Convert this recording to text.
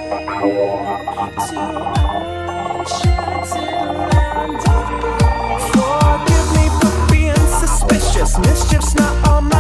Forgive me for being suspicious. Mischief's not on my